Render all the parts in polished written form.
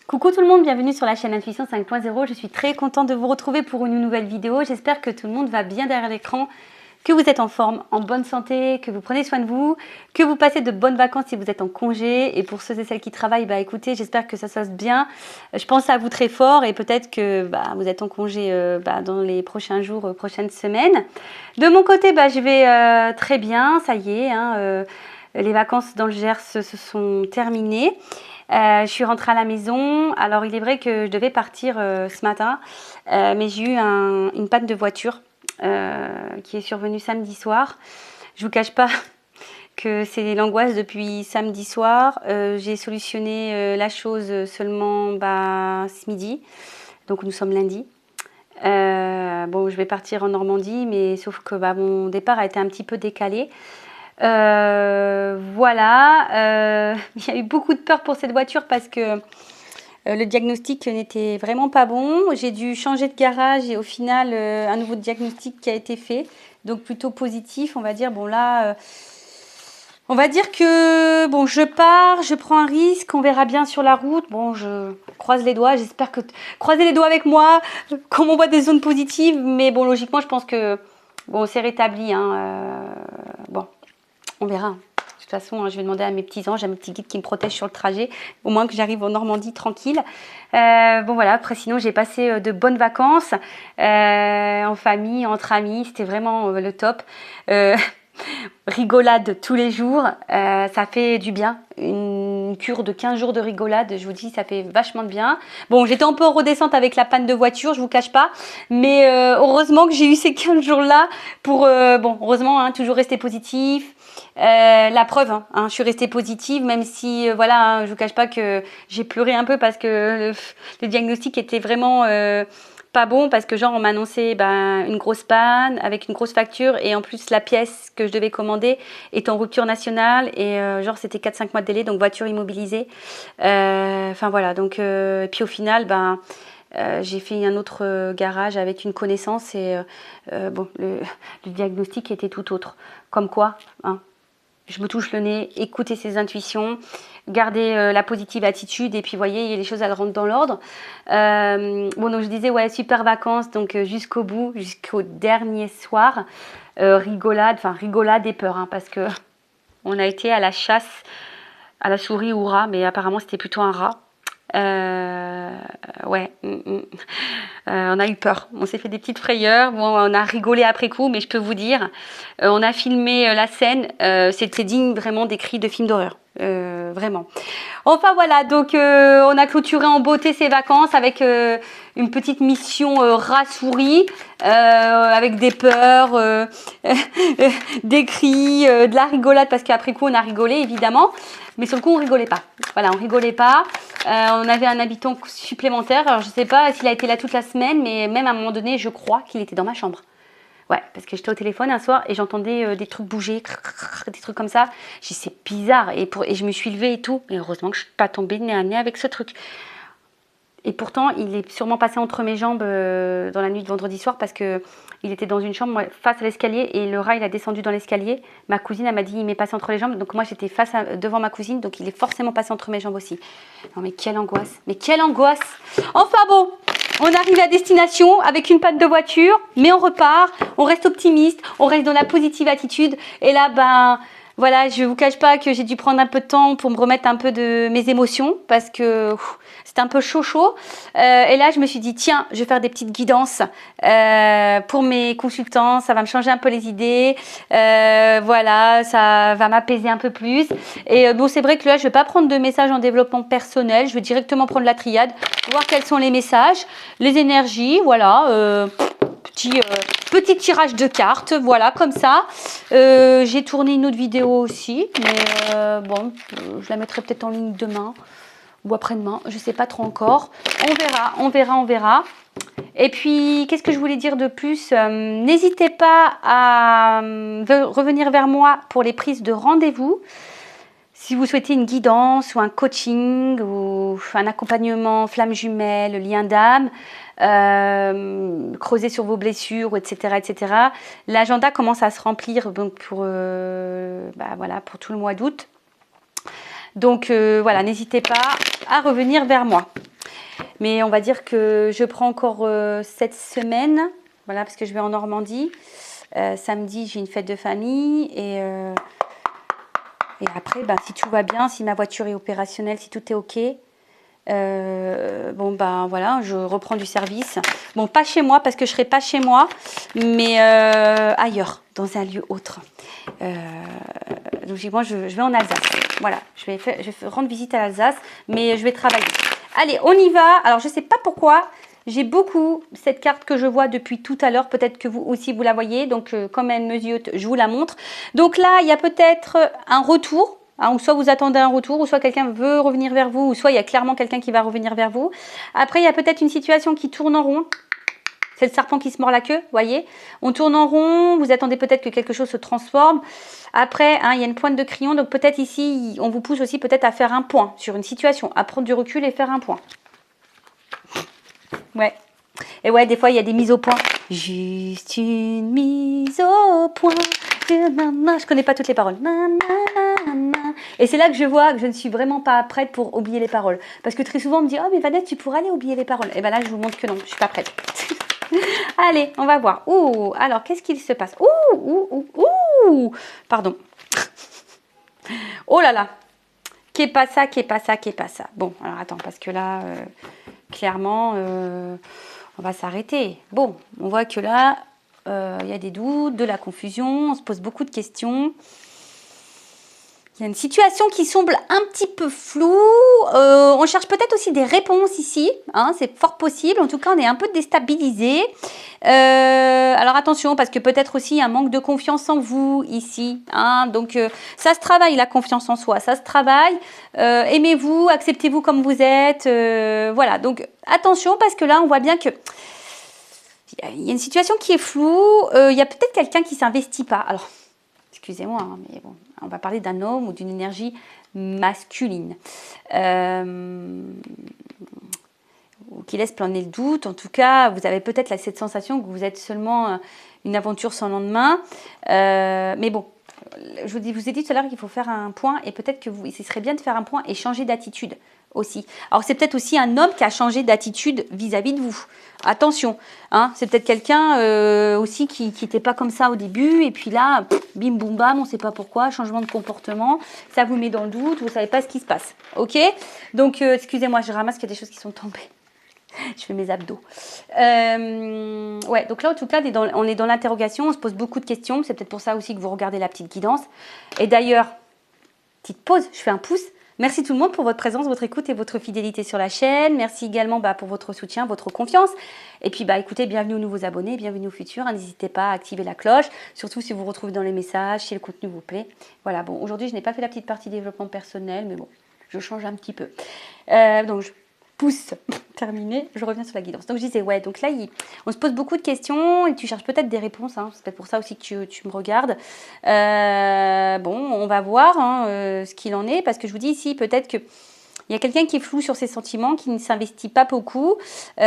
Coucou tout le monde, bienvenue sur la chaîne Intuition 5.0. Je suis très contente de vous retrouver pour une nouvelle vidéo. J'espère que tout le monde va bien derrière l'écran, que vous êtes en forme, en bonne santé, que vous prenez soin de vous, que vous passez de bonnes vacances si vous êtes en congé. Et pour ceux et celles qui travaillent, écoutez, j'espère que ça se passe bien. Je pense à vous très fort et peut-être que vous êtes en congé dans les prochains jours, prochaines semaines. De mon côté, je vais très bien, ça y est, les vacances dans le Gers se sont terminées. Je suis rentrée à la maison. Alors il est vrai que je devais partir ce matin, mais j'ai eu une panne de voiture qui est survenue samedi soir. Je vous cache pas que c'est l'angoisse depuis samedi soir. J'ai solutionné la chose seulement ce midi, donc nous sommes lundi. Bon, je vais partir en Normandie, mais sauf que mon départ a été un petit peu décalé. Voilà, il y a eu beaucoup de peur pour cette voiture parce que le diagnostic n'était vraiment pas bon. J'ai dû changer de garage et au final un nouveau diagnostic qui a été fait, donc plutôt positif, on va dire. Bon là, on va dire que bon, je pars, je prends un risque, on verra bien sur la route. Bon, je croise les doigts, j'espère que croisez les doigts avec moi, qu'on m'envoie des zones positives, mais bon, logiquement, je pense que bon, c'est rétabli, bon. On verra. De toute façon, je vais demander à mes petits anges, à mes petits guides qui me protègent sur le trajet, au moins que j'arrive en Normandie tranquille. Bon voilà, après sinon j'ai passé de bonnes vacances en famille, entre amis, c'était vraiment le top. Rigolade tous les jours, ça fait du bien. Une cure de 15 jours de rigolade, je vous dis, ça fait vachement de bien. Bon, j'étais un peu en redescente avec la panne de voiture, je vous cache pas, mais heureusement que j'ai eu ces 15 jours-là pour, bon, heureusement, toujours rester positif. La preuve, je suis restée positive, même si, voilà, je vous cache pas que j'ai pleuré un peu parce que le diagnostic était vraiment pas bon, parce que genre on m'a annoncé une grosse panne avec une grosse facture et en plus la pièce que je devais commander est en rupture nationale et genre c'était 4-5 mois de délai, donc voiture immobilisée. Enfin voilà, donc puis au final j'ai fait un autre garage avec une connaissance et bon, le diagnostic était tout autre. Comme quoi, je me touche le nez, écoutez ses intuitions, gardez la positive attitude et puis voyez, les choses elles rentrent dans l'ordre. Bon, donc je disais, ouais, super vacances, donc jusqu'au bout, jusqu'au dernier soir. Rigolade et peur, parce que on a été à la chasse à la souris ou rat, mais apparemment c'était plutôt un rat. Ouais, on a eu peur, on s'est fait des petites frayeurs. Bon, on a rigolé après coup, mais je peux vous dire, on a filmé la scène, c'était digne vraiment des cris de films d'horreur, vraiment. Enfin voilà, donc on a clôturé en beauté ces vacances avec une petite mission rat-souris, avec des peurs, des cris, de la rigolade, parce qu'après coup on a rigolé évidemment, mais sur le coup on rigolait pas. Voilà, on rigolait pas. On avait un habitant supplémentaire, alors je sais pas s'il a été là toute la semaine, mais même à un moment donné je crois qu'il était dans ma chambre. Ouais, parce que j'étais au téléphone un soir et j'entendais des trucs bouger, des trucs comme ça. J'ai dit c'est bizarre et je me suis levée et tout. Et heureusement que je ne suis pas tombée nez à nez avec ce truc. Et pourtant, il est sûrement passé entre mes jambes dans la nuit de vendredi soir parce que il était dans une chambre face à l'escalier et le rat il a descendu dans l'escalier. Ma cousine elle m'a dit il m'est passé entre les jambes, donc moi j'étais devant ma cousine, donc il est forcément passé entre mes jambes aussi. Non mais quelle angoisse, mais quelle angoisse. Enfin bon, on arrive à destination avec une panne de voiture, mais on repart, on reste optimiste, on reste dans la positive attitude et là voilà, je vous cache pas que j'ai dû prendre un peu de temps pour me remettre un peu de mes émotions parce que c'était un peu chaud. Et là, je me suis dit, tiens, je vais faire des petites guidances pour mes consultants. Ça va me changer un peu les idées. Voilà, ça va m'apaiser un peu plus. Et bon, c'est vrai que là, je vais pas prendre de messages en développement personnel. Je vais directement prendre la triade, voir quels sont les messages, les énergies, voilà. Petit tirage de cartes, voilà, comme ça. J'ai tourné une autre vidéo aussi, mais bon, je la mettrai peut-être en ligne demain ou après-demain, je sais pas trop encore. On verra. Et puis, qu'est-ce que je voulais dire de plus? N'hésitez pas à revenir vers moi pour les prises de rendez-vous. Si vous souhaitez une guidance ou un coaching ou un accompagnement flamme jumelle, lien d'âme, creuser sur vos blessures, etc. etc. L'agenda commence à se remplir donc voilà, pour tout le mois d'août. Donc voilà, n'hésitez pas à revenir vers moi. Mais on va dire que je prends encore cette semaine, voilà, parce que je vais en Normandie. Samedi, j'ai une fête de famille et après, bah, si tout va bien, si ma voiture est opérationnelle, si tout est OK, bon, ben voilà, je reprends du service. Bon, pas chez moi, parce que je ne serai pas chez moi, mais ailleurs, dans un lieu autre. Donc, moi, je vais en Alsace. Voilà, je vais rendre visite à l'Alsace, mais je vais travailler. Allez, on y va. Alors, je ne sais pas pourquoi. J'ai beaucoup cette carte que je vois depuis tout à l'heure. Peut-être que vous aussi, vous la voyez. Donc, comme elle me ziote, je vous la montre. Donc là, il y a peut-être un retour. Hein, ou soit vous attendez un retour, ou soit quelqu'un veut revenir vers vous, ou soit il y a clairement quelqu'un qui va revenir vers vous. Après, il y a peut-être une situation qui tourne en rond. C'est le serpent qui se mord la queue, voyez. On tourne en rond, vous attendez peut-être que quelque chose se transforme. Après, hein, il y a une pointe de crayon, donc peut-être ici, on vous pousse aussi peut-être à faire un point sur une situation, à prendre du recul et faire un point. Ouais. Et ouais, des fois, il y a des mises au point. Juste une mise au point. Je connais pas toutes les paroles. Et c'est là que je vois que je ne suis vraiment pas prête pour oublier les paroles. Parce que très souvent, on me dit, oh mais Vanessa, tu pourrais aller oublier les paroles. Et bien là, je vous montre que non, je suis pas prête. Allez, on va voir. Ouh, alors, qu'est-ce qu'il se passe? Ouh. Pardon. Oh là là. Qu'est pas ça, qu'est pas ça, qu'est pas ça. Bon, alors attends, parce que là, clairement, on va s'arrêter. Bon, on voit que là, il y a des doutes, de la confusion, on se pose beaucoup de questions. Il y a une situation qui semble un petit peu floue. On cherche peut-être aussi des réponses ici. Hein, c'est fort possible. En tout cas, on est un peu déstabilisé. Alors attention, parce que peut-être aussi un manque de confiance en vous ici. Hein, donc ça se travaille, la confiance en soi. Ça se travaille. Aimez-vous, acceptez-vous comme vous êtes. Voilà, donc attention, parce que là, on voit bien que il y a une situation qui est floue. Il y a peut-être quelqu'un qui ne s'investit pas. Alors, excusez-moi, hein, mais bon, on va parler d'un homme ou d'une énergie masculine qui laisse planer le doute. En tout cas, vous avez peut-être cette sensation que vous êtes seulement une aventure sans lendemain. Mais bon, je vous ai dit tout à l'heure qu'il faut faire un point et peut-être que ce serait bien de faire un point et changer d'attitude aussi. Alors, c'est peut-être aussi un homme qui a changé d'attitude vis-à-vis de vous. Attention, hein, c'est peut-être quelqu'un aussi qui n'était pas comme ça au début et puis là, bim boum bam, on ne sait pas pourquoi, changement de comportement, ça vous met dans le doute, vous ne savez pas ce qui se passe. Ok? Donc, excusez-moi, je ramasse qu'il y a des choses qui sont tombées. Je fais mes abdos. Ouais, donc là, en tout cas, on est dans l'interrogation, on se pose beaucoup de questions. C'est peut-être pour ça aussi que vous regardez la petite guidance. Et d'ailleurs, petite pause, je fais un pouce. Merci tout le monde pour votre présence, votre écoute et votre fidélité sur la chaîne. Merci également pour votre soutien, votre confiance. Et puis, écoutez, bienvenue aux nouveaux abonnés, bienvenue aux futurs. N'hésitez pas à activer la cloche, surtout si vous vous retrouvez dans les messages, si le contenu vous plaît. Voilà, bon, aujourd'hui, je n'ai pas fait la petite partie développement personnel, mais bon, je change un petit peu. Donc, pouce terminé, je reviens sur la guidance. Donc je disais, ouais, donc là, on se pose beaucoup de questions et tu cherches peut-être des réponses. Hein, c'est peut-être pour ça aussi que tu me regardes. Bon, on va voir ce qu'il en est, parce que je vous dis ici, peut-être que il y a quelqu'un qui est flou sur ses sentiments, qui ne s'investit pas beaucoup. Vous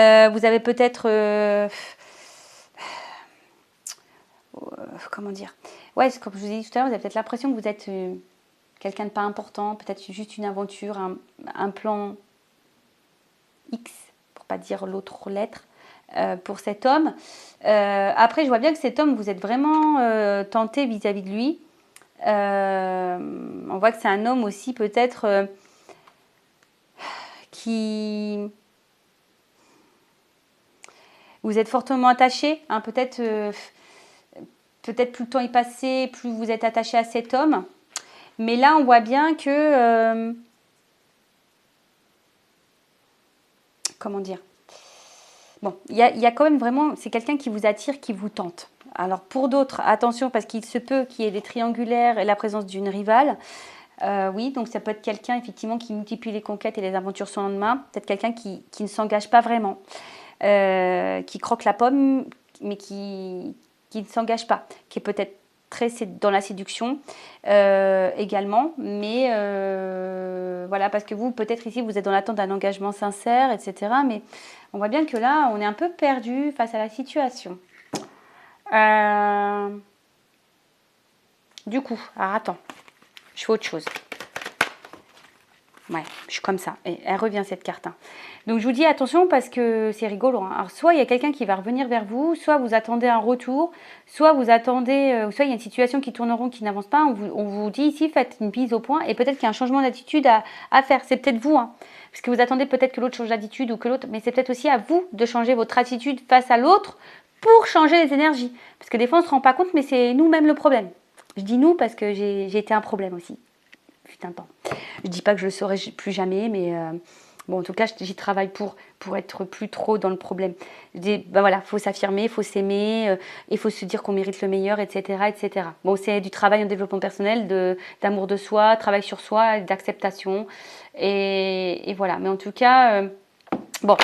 avez peut-être... comment dire? Ouais, comme je vous ai dit tout à l'heure, vous avez peut-être l'impression que vous êtes quelqu'un de pas important, peut-être juste une aventure, un plan X, pour pas dire l'autre lettre, pour cet homme. Après, je vois bien que cet homme, vous êtes vraiment tenté vis-à-vis de lui. On voit que c'est un homme aussi peut-être qui... Vous êtes fortement attaché, hein, peut-être plus le temps est passé, plus vous êtes attaché à cet homme. Mais là, on voit bien que... comment dire? Bon, il y a quand même vraiment, c'est quelqu'un qui vous attire, qui vous tente. Alors pour d'autres, attention, parce qu'il se peut qu'il y ait des triangulaires et la présence d'une rivale. Oui, donc ça peut être quelqu'un effectivement qui multiplie les conquêtes et les aventures sans lendemain. Peut-être quelqu'un qui ne s'engage pas vraiment, qui croque la pomme, mais qui ne s'engage pas, qui est peut-être très dans la séduction également, mais voilà, parce que vous, peut-être ici, vous êtes dans l'attente d'un engagement sincère, etc. Mais on voit bien que là, on est un peu perdu face à la situation. Du coup, alors attends, je fais autre chose. Ouais, je suis comme ça. Et elle revient cette carte, hein. Donc je vous dis attention parce que c'est rigolo, hein. Alors soit il y a quelqu'un qui va revenir vers vous, soit vous attendez un retour, soit vous attendez, soit il y a une situation qui tourne en rond, qui n'avance pas. On vous dit ici, faites une mise au point et peut-être qu'il y a un changement d'attitude à faire. C'est peut-être vous, hein, parce que vous attendez peut-être que l'autre change d'attitude ou que l'autre, mais c'est peut-être aussi à vous de changer votre attitude face à l'autre pour changer les énergies. Parce que des fois on ne se rend pas compte, mais c'est nous-mêmes le problème. Je dis nous parce que j'ai été un problème aussi. Putain de temps. Je dis pas que je le saurai plus jamais, mais bon, en tout cas, j'y travaille pour être plus trop dans le problème. Je dis, ben voilà, faut s'affirmer, faut s'aimer, il faut se dire qu'on mérite le meilleur, etc., etc. Bon, c'est du travail en développement personnel, d'amour de soi, travail sur soi, d'acceptation, et voilà. Mais en tout cas, bon,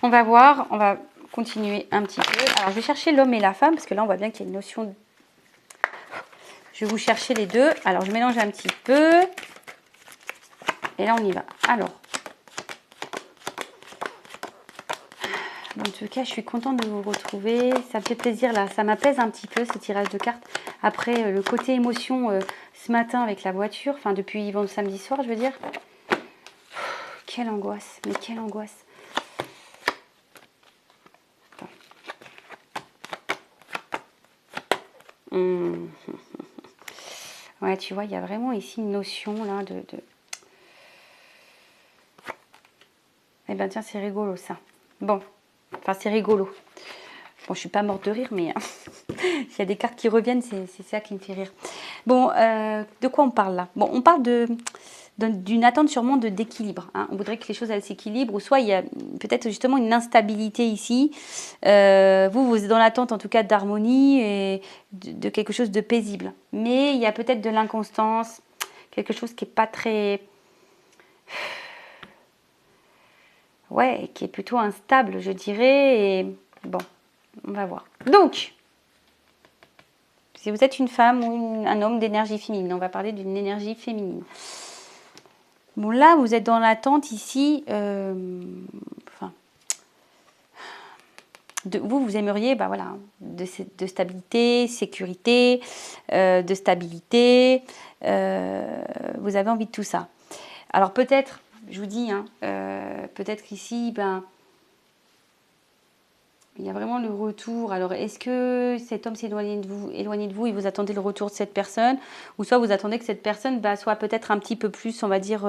on va voir, on va continuer un petit peu. Alors, je vais chercher l'homme et la femme, parce que là, on voit bien qu'il y a une notion. Je vais vous chercher les deux. Alors, je mélange un petit peu. Et là, on y va. Alors, en tout cas, je suis contente de vous retrouver. Ça me fait plaisir, là. Ça m'apaise un petit peu, ce tirage de cartes. Après, le côté émotion ce matin avec la voiture. Enfin, depuis samedi soir, je veux dire. Quelle angoisse. Mais quelle angoisse. Ouais, tu vois, il y a vraiment ici une notion, là, de... Eh ben, tiens, c'est rigolo, ça. Bon. Enfin, c'est rigolo. Bon, je suis pas morte de rire, mais il y a des cartes qui reviennent, c'est ça qui me fait rire. Bon, de quoi on parle là? Bon, on parle d'une attente sûrement d'équilibre, hein. On voudrait que les choses elles s'équilibrent, ou soit il y a peut-être justement une instabilité ici. Vous êtes dans l'attente en tout cas d'harmonie et de quelque chose de paisible. Mais il y a peut-être de l'inconstance, quelque chose qui n'est pas très... Ouais, qui est plutôt instable, je dirais. Et bon, on va voir. Donc, si vous êtes une femme ou un homme d'énergie féminine, on va parler d'une énergie féminine. Bon, là, vous êtes dans l'attente ici. Vous aimeriez, bah voilà, de stabilité, sécurité, de stabilité. Vous avez envie de tout ça. Alors peut-être, je vous dis, hein, peut-être qu'ici, ben, il y a vraiment le retour. Alors, est-ce que cet homme s'est éloigné de vous et vous attendez le retour de cette personne? Ou soit vous attendez que cette personne soit peut-être un petit peu plus, on va dire,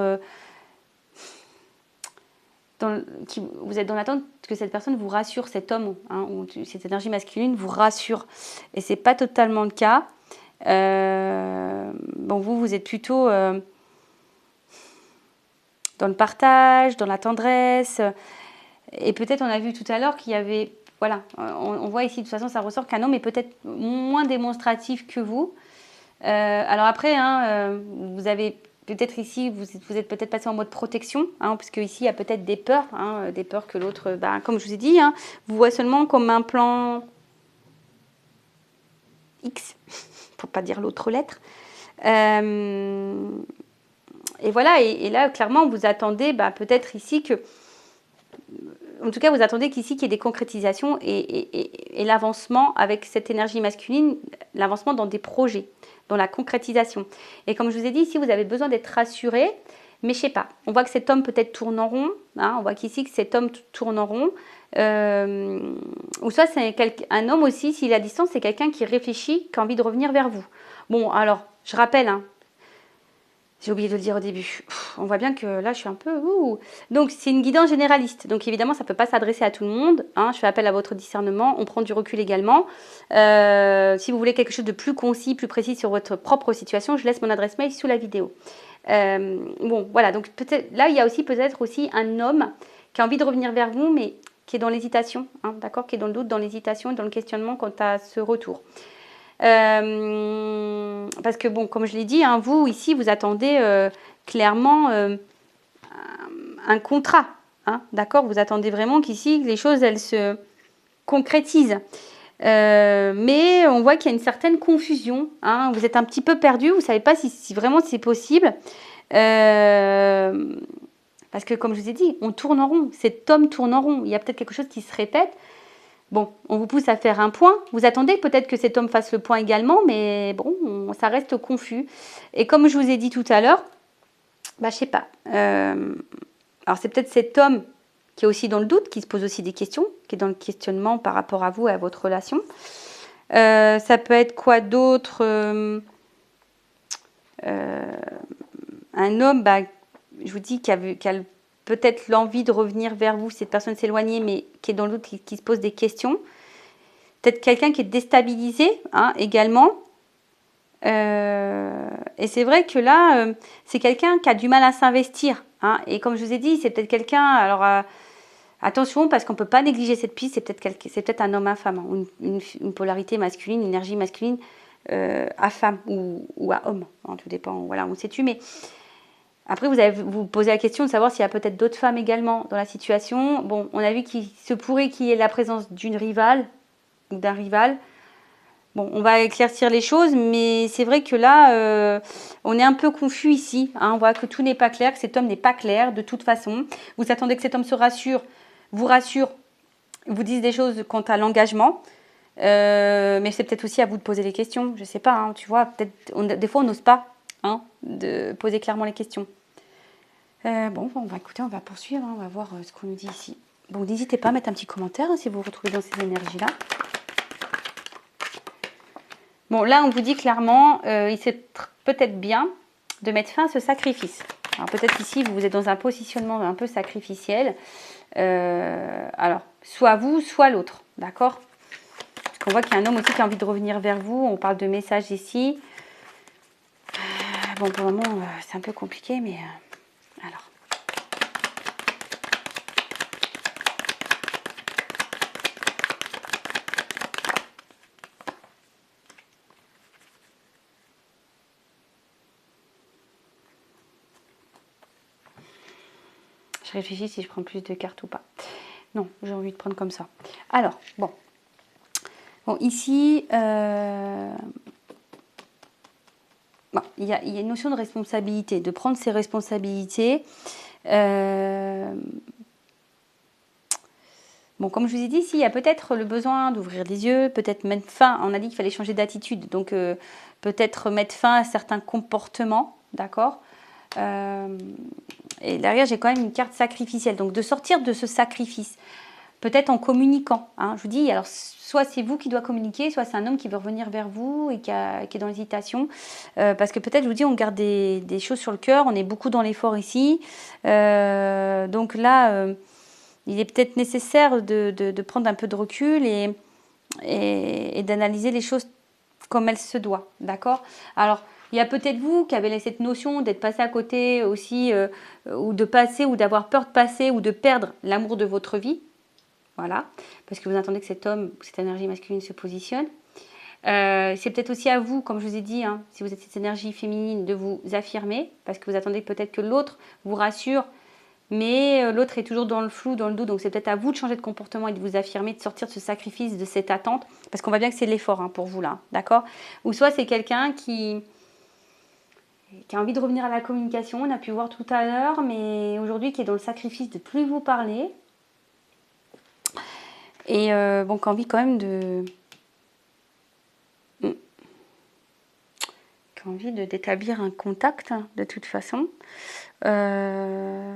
vous êtes dans l'attente que cette personne vous rassure, cet homme, hein, ou cette énergie masculine vous rassure. Et ce n'est pas totalement le cas. Bon, vous êtes plutôt dans le partage, dans la tendresse. Et peut-être on a vu tout à l'heure qu'il y avait... Voilà, on voit ici, de toute façon, ça ressort qu'un homme est peut-être moins démonstratif que vous. Alors après, hein, vous avez peut-être ici, vous êtes peut-être passé en mode protection, hein, parce qu'ici, il y a peut-être des peurs que l'autre, comme je vous ai dit, hein, vous voit seulement comme un plan X, pour pas dire l'autre lettre. Et voilà, et là, clairement, vous attendez peut-être ici que... En tout cas, vous attendez qu'ici, qu'il y ait des concrétisations et l'avancement avec cette énergie masculine, l'avancement dans des projets, dans la concrétisation. Et comme je vous ai dit, ici, vous avez besoin d'être rassuré, mais je sais pas. On voit que cet homme peut-être tourne en rond. Hein, on voit qu'ici, que cet homme tourne en rond. Ou soit c'est un homme aussi, s'il est à distance, c'est quelqu'un qui réfléchit, qui a envie de revenir vers vous. Bon, alors, je rappelle, hein, j'ai oublié de le dire au début. On voit bien que là, je suis un peu... Donc, c'est une guidance généraliste. Donc, évidemment, ça ne peut pas s'adresser à tout le monde, hein. Je fais appel à votre discernement. On prend du recul également. Si vous voulez quelque chose de plus concis, plus précis sur votre propre situation, je laisse mon adresse mail sous la vidéo. Bon, voilà. Donc, peut-être là, il y a aussi peut-être aussi un homme qui a envie de revenir vers vous, mais qui est dans l'hésitation, hein, d'accord, qui est dans le doute, dans l'hésitation et dans le questionnement quant à ce retour. Parce que bon, comme je l'ai dit, hein, vous ici vous attendez clairement un contrat, hein, d'accord, vous attendez vraiment qu'ici les choses elles se concrétisent, mais on voit qu'il y a une certaine confusion, hein, vous êtes un petit peu perdu, vous savez pas si vraiment c'est possible, parce que comme je vous ai dit, on tourne en rond, cet homme tourne en rond, il y a peut-être quelque chose qui se répète. Bon, on vous pousse à faire un point. Vous attendez peut-être que cet homme fasse le point également, mais bon, ça reste confus. Et comme je vous ai dit tout à l'heure, Bah, je sais pas. Alors, c'est peut-être cet homme qui est aussi dans le doute, qui se pose aussi des questions, qui est dans le questionnement par rapport à vous et à votre relation. Ça peut être quoi d'autre un homme, bah, je vous dis, qui a peut-être l'envie de revenir vers vous, cette personne s'éloigner, mais qui est dans le doute, qui se pose des questions. Peut-être quelqu'un qui est déstabilisé hein, également. Et c'est vrai que là, c'est quelqu'un qui a du mal à s'investir. Hein, et comme je vous ai dit, c'est peut-être quelqu'un... Alors, attention, parce qu'on ne peut pas négliger cette piste, c'est peut-être un homme à femme, hein, une polarité masculine, une énergie masculine à femme ou à homme. Hein, tout dépend, voilà, on sait-tu. Mais après, vous allez vous poser la question de savoir s'il y a peut-être d'autres femmes également dans la situation. Bon, on a vu qu'il se pourrait qu'il y ait la présence d'une rivale ou d'un rival. Bon, on va éclaircir les choses, mais c'est vrai que là, on est un peu confus ici. Hein, on voit que tout n'est pas clair, que cet homme n'est pas clair de toute façon. Vous attendez que cet homme se rassure, vous rassure, vous dise des choses quant à l'engagement. Mais c'est peut-être aussi à vous de poser les questions. Je ne sais pas, hein, tu vois, peut-être des fois on n'ose pas hein, de poser clairement les questions. Bon, on va écouter, on va poursuivre, hein, on va voir ce qu'on nous dit ici. Bon, n'hésitez pas à mettre un petit commentaire hein, si vous vous retrouvez dans ces énergies-là. Bon, là, on vous dit clairement, il serait peut-être bien de mettre fin à ce sacrifice. Alors, peut-être ici, vous êtes dans un positionnement un peu sacrificiel. Alors, soit vous, soit l'autre, d'accord? Parce qu'on voit qu'il y a un homme aussi qui a envie de revenir vers vous. On parle de messages ici. Bon, pour le moment, c'est un peu compliqué, mais... alors... Je réfléchis si je prends plus de cartes ou pas. Non, j'ai envie de prendre comme ça. Alors, bon. Bon, ici, bon, il y a une notion de responsabilité, de prendre ses responsabilités. Bon, comme je vous ai dit, ici, il y a peut-être le besoin d'ouvrir les yeux, peut-être mettre fin. On a dit qu'il fallait changer d'attitude, donc peut-être mettre fin à certains comportements, d'accord et derrière, j'ai quand même une carte sacrificielle. Donc, de sortir de ce sacrifice, peut-être en communiquant. Hein, je vous dis, alors, soit c'est vous qui doit communiquer, soit c'est un homme qui veut revenir vers vous et qui est dans l'hésitation. Parce que peut-être, je vous dis, on garde des choses sur le cœur. On est beaucoup dans l'effort ici. Donc là, il est peut-être nécessaire de prendre un peu de recul et d'analyser les choses comme elles se doivent. D'accord ? Alors, il y a peut-être vous qui avez cette notion d'être passé à côté aussi, ou de passer, ou d'avoir peur de passer, ou de perdre l'amour de votre vie. Voilà. Parce que vous attendez que cet homme, cette énergie masculine se positionne. C'est peut-être aussi à vous, comme je vous ai dit, hein, si vous êtes cette énergie féminine, de vous affirmer. Parce que vous attendez peut-être que l'autre vous rassure, mais l'autre est toujours dans le flou, dans le doute. Donc c'est peut-être à vous de changer de comportement et de vous affirmer, de sortir de ce sacrifice, de cette attente. Parce qu'on voit bien que c'est l'effort hein, pour vous là. D'accord ? Ou soit c'est quelqu'un qui a envie de revenir à la communication, on a pu voir tout à l'heure, mais aujourd'hui qui est dans le sacrifice de plus vous parler. Et bon, qui a envie quand même d'établir un contact, hein, de toute façon. Ouais,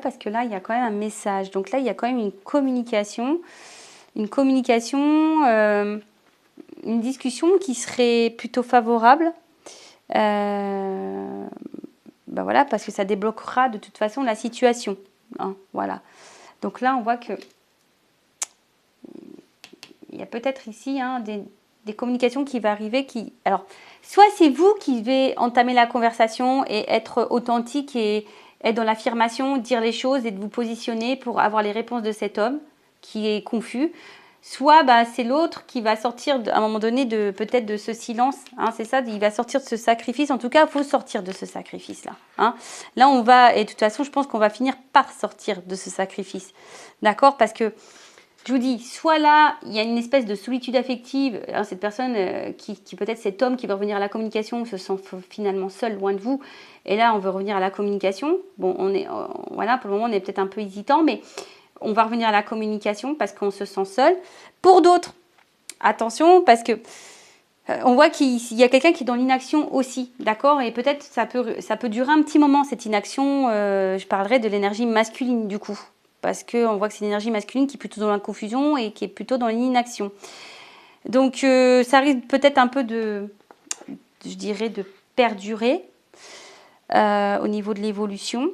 parce que là, il y a quand même un message. Donc là, il y a quand même une communication, une discussion qui serait plutôt favorable. Ben voilà, parce que ça débloquera de toute façon la situation. Hein, voilà. Donc là, on voit que il y a peut-être ici hein, des communications qui vont arriver. Alors, soit c'est vous qui devez entamer la conversation et être authentique et être dans l'affirmation, dire les choses et de vous positionner pour avoir les réponses de cet homme qui est confus. Soit bah, c'est l'autre qui va sortir à un moment donné peut-être de ce silence. Hein, c'est ça, il va sortir de ce sacrifice. En tout cas, il faut sortir de ce sacrifice-là. Hein. Là, on va, et de toute façon, je pense qu'on va finir par sortir de ce sacrifice. D'accord ? Parce que, je vous dis, soit là, il y a une espèce de solitude affective. Hein, cette personne qui peut-être cet homme qui veut revenir à la communication se sent finalement seul, loin de vous. Et là, on veut revenir à la communication. Bon, voilà, pour le moment, on est peut-être un peu hésitant, mais... on va revenir à la communication parce qu'on se sent seul. Pour d'autres, attention, parce que On voit qu'il y a quelqu'un qui est dans l'inaction aussi, d'accord? Et peut-être ça peut durer un petit moment, cette inaction. Je parlerai de l'énergie masculine, du coup. Parce qu'on voit que c'est une énergie masculine qui est plutôt dans la confusion et qui est plutôt dans l'inaction. Donc, ça risque peut-être un peu je dirais, de perdurer au niveau de l'évolution.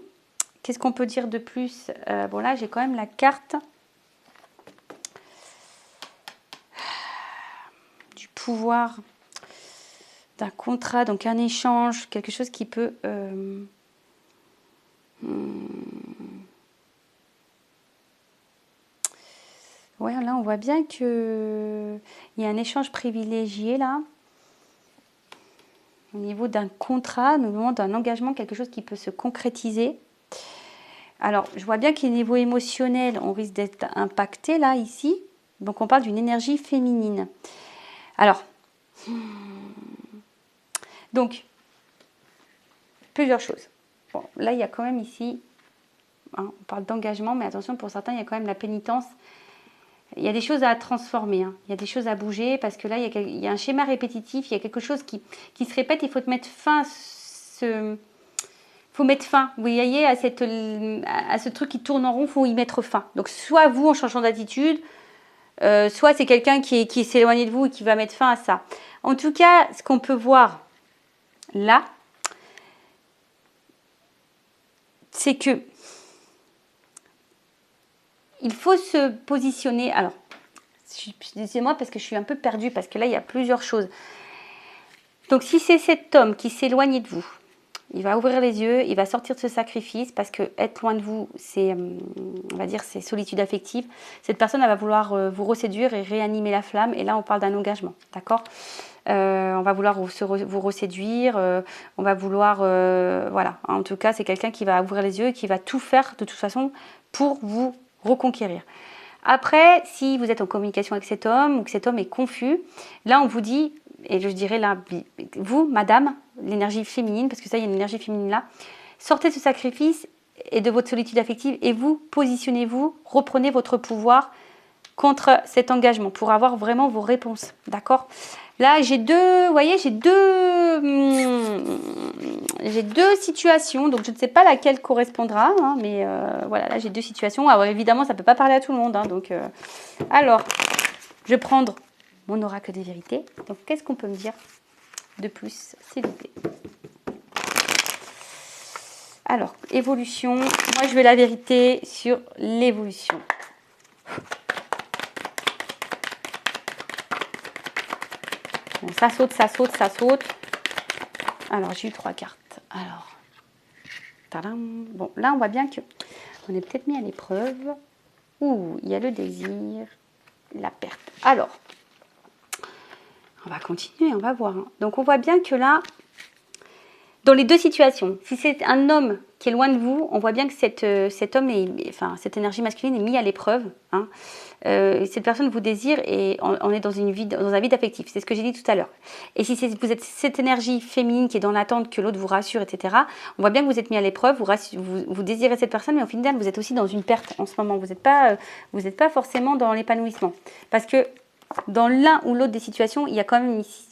Qu'est-ce qu'on peut dire de plus? Bon, là, j'ai quand même la carte du pouvoir d'un contrat, donc un échange, quelque chose qui peut... Ouais, là, on voit bien qu'il y a un échange privilégié, là. Au niveau d'un contrat, notamment d'un engagement, quelque chose qui peut se concrétiser. Alors, je vois bien qu'au niveau émotionnel, on risque d'être impacté, là, ici. Donc, on parle d'une énergie féminine. Alors, donc, plusieurs choses. Bon, là, il y a quand même ici, hein, on parle d'engagement, mais attention, pour certains, il y a quand même la pénitence. Il y a des choses à transformer, hein. Il y a des choses à bouger, parce que là, il y a un schéma répétitif, il y a quelque chose qui se répète, il faut mettre fin faut mettre fin, vous voyez, à ce truc qui tourne en rond, il faut y mettre fin. Donc, soit vous, en changeant d'attitude, soit c'est quelqu'un qui s'est éloigné de vous et qui va mettre fin à ça. En tout cas, ce qu'on peut voir là, c'est que il faut se positionner. Alors, excusez-moi parce que je suis un peu perdue, parce que là, il y a plusieurs choses. Donc, si c'est cet homme qui s'éloigne de vous, il va ouvrir les yeux, il va sortir de ce sacrifice, parce que être loin de vous, c'est, on va dire, c'est solitude affective. Cette personne, elle va vouloir vous reséduire et réanimer la flamme. Et là, on parle d'un engagement, d'accord? On va vouloir vous reséduire, on va vouloir, voilà. En tout cas, c'est quelqu'un qui va ouvrir les yeux et qui va tout faire, de toute façon, pour vous reconquérir. Après, si vous êtes en communication avec cet homme ou que cet homme est confus, là, on vous dit, et je dirais là, vous, madame, l'énergie féminine, parce que ça, il y a une énergie féminine là, sortez de ce sacrifice et de votre solitude affective et vous, positionnez-vous, reprenez votre pouvoir contre cet engagement pour avoir vraiment vos réponses, d'accord? Là, j'ai deux, vous voyez, j'ai deux situations, donc je ne sais pas laquelle correspondra, hein, mais voilà, là j'ai deux situations. Alors évidemment, ça ne peut pas parler à tout le monde, hein, donc alors, je vais prendre mon oracle des vérités. Donc, qu'est-ce qu'on peut me dire de plus, s'il vous plaît? Alors, évolution. Moi, je veux la vérité sur l'évolution. Bon, ça saute, ça saute, ça saute. Alors, j'ai eu 3 cartes. Alors, tadam. Bon, là, on voit bien que on est peut-être mis à l'épreuve. Ouh, il y a le désir, la perte. Alors, on va continuer, on va voir. Donc, on voit bien que là, dans les deux situations, si c'est un homme qui est loin de vous, on voit bien que cet homme, cette énergie masculine est mise à l'épreuve. Hein. Cette personne vous désire et on est dans un vide affectif. C'est ce que j'ai dit tout à l'heure. Et si vous êtes cette énergie féminine qui est dans l'attente que l'autre vous rassure, etc., on voit bien que vous êtes mis à l'épreuve, vous désirez cette personne, mais au final, vous êtes aussi dans une perte en ce moment. Vous n'êtes pas forcément dans l'épanouissement. Parce que dans l'un ou l'autre des situations, il y a quand même ici,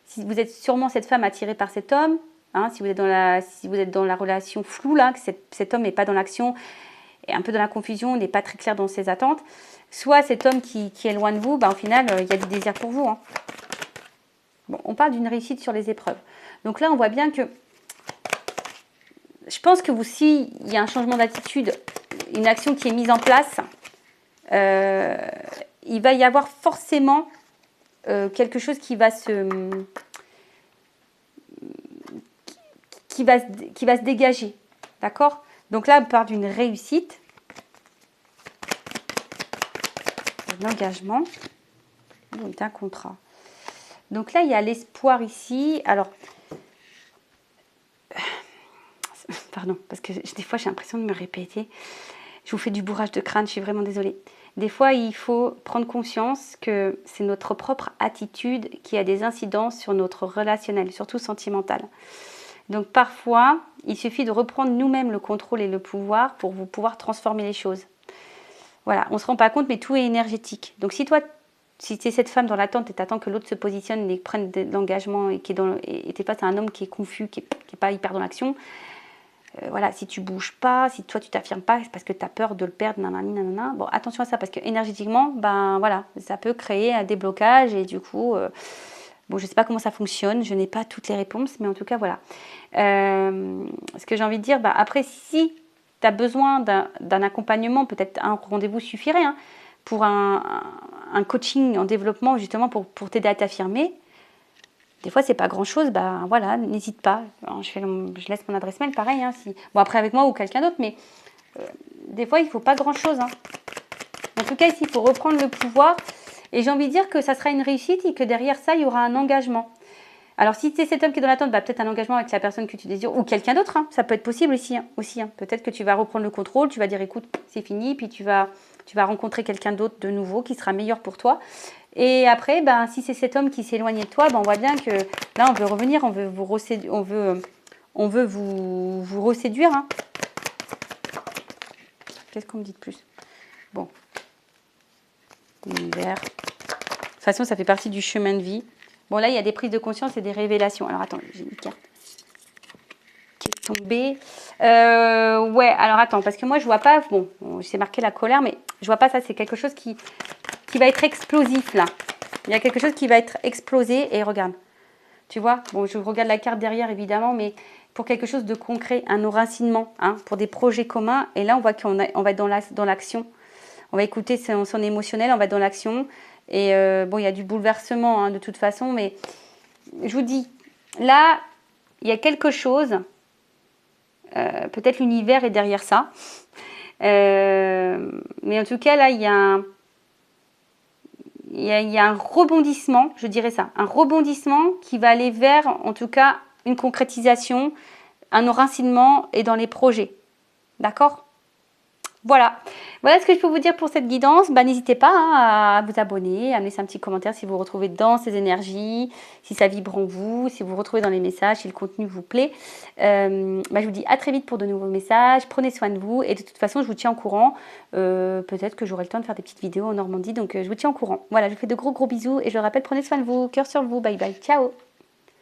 si vous êtes sûrement cette femme attirée par cet homme, hein, si vous êtes dans la relation floue, là, que cet homme n'est pas dans l'action, est un peu dans la confusion, n'est pas très clair dans ses attentes, soit cet homme qui est loin de vous, au final, il y a du désir pour vous. Hein. Bon, on parle d'une réussite sur les épreuves. Donc là, on voit bien que, je pense que s'il y a un changement d'attitude, une action qui est mise en place, il va y avoir forcément quelque chose qui va se dégager, d'accord? Donc là, on parle d'une réussite, d'un engagement, d'un contrat. Donc là, il y a l'espoir ici. Alors, pardon, parce que des fois, j'ai l'impression de me répéter. Je vous fais du bourrage de crâne, je suis vraiment désolée. Des fois, il faut prendre conscience que c'est notre propre attitude qui a des incidences sur notre relationnel, surtout sentimental. Donc parfois, il suffit de reprendre nous-mêmes le contrôle et le pouvoir pour pouvoir transformer les choses. Voilà, on ne se rend pas compte, mais tout est énergétique. Donc si toi, Si tu es cette femme dans l'attente et tu attends que l'autre se positionne et prenne de l'engagement et tu es face à un homme qui est confus, qui est pas hyper dans l'action, voilà, si tu bouges pas, si toi tu t'affirmes pas, c'est parce que tu as peur de le perdre, nanani, nanana. Bon, attention à ça, parce que énergétiquement, ben voilà, ça peut créer un déblocage et du coup, bon, je sais pas comment ça fonctionne, je n'ai pas toutes les réponses, mais en tout cas, voilà. Ce que j'ai envie de dire, bah, après, si tu as besoin d'un accompagnement, peut-être un rendez-vous suffirait, hein, pour un coaching en développement, justement, pour t'aider à t'affirmer. Des fois, c'est pas grand-chose, bah voilà, n'hésite pas. Alors, je laisse mon adresse mail, pareil. Hein, si... Bon, après avec moi ou quelqu'un d'autre, mais des fois, il faut pas grand-chose. Hein. En tout cas, ici, il faut reprendre le pouvoir. Et j'ai envie de dire que ça sera une réussite et que derrière ça, il y aura un engagement. Alors, si c'est cet homme qui est dans l'attente, bah, peut-être un engagement avec la personne que tu désires ou quelqu'un d'autre. Hein, ça peut être possible aussi. Hein. Peut-être que tu vas reprendre le contrôle, tu vas dire, écoute, c'est fini, puis tu vas rencontrer quelqu'un d'autre de nouveau qui sera meilleur pour toi. Et après, ben, si c'est cet homme qui s'éloigne de toi, ben, on voit bien que là, on veut revenir, on veut vous reséduire. Hein. Qu'est-ce qu'on me dit de plus? Bon. L'univers. De toute façon, ça fait partie du chemin de vie. Bon, là, il y a des prises de conscience et des révélations. Alors, attends, j'ai une carte qui est tombée. Ouais, alors attends, parce que moi, je vois pas... Bon, c'est marqué la colère, mais je vois pas ça. C'est quelque chose qui va être explosif, là. Il y a quelque chose qui va être explosé. Et regarde, tu vois, bon, je regarde la carte derrière, évidemment, mais pour quelque chose de concret, un enracinement, hein, pour des projets communs. Et là, on voit qu'on va être dans l'action. On va écouter son émotionnel, on va être dans l'action. Et bon, il y a du bouleversement, hein, de toute façon, mais je vous dis, là, il y a quelque chose, peut-être l'univers est derrière ça. Mais en tout cas, là, il y a un rebondissement, je dirais ça, un rebondissement qui va aller vers, en tout cas, une concrétisation, un enracinement et dans les projets. D'accord ? Voilà ce que je peux vous dire pour cette guidance. Bah, n'hésitez pas, hein, à vous abonner, à me laisser un petit commentaire si vous vous retrouvez dans ces énergies, si ça vibre en vous, si vous vous retrouvez dans les messages, si le contenu vous plaît. Bah, je vous dis à très vite pour de nouveaux messages. Prenez soin de vous et de toute façon, je vous tiens au courant. Peut-être que j'aurai le temps de faire des petites vidéos en Normandie, donc je vous tiens au courant. Voilà, je vous fais de gros bisous et je le rappelle, prenez soin de vous. Cœur sur vous. Bye bye. Ciao.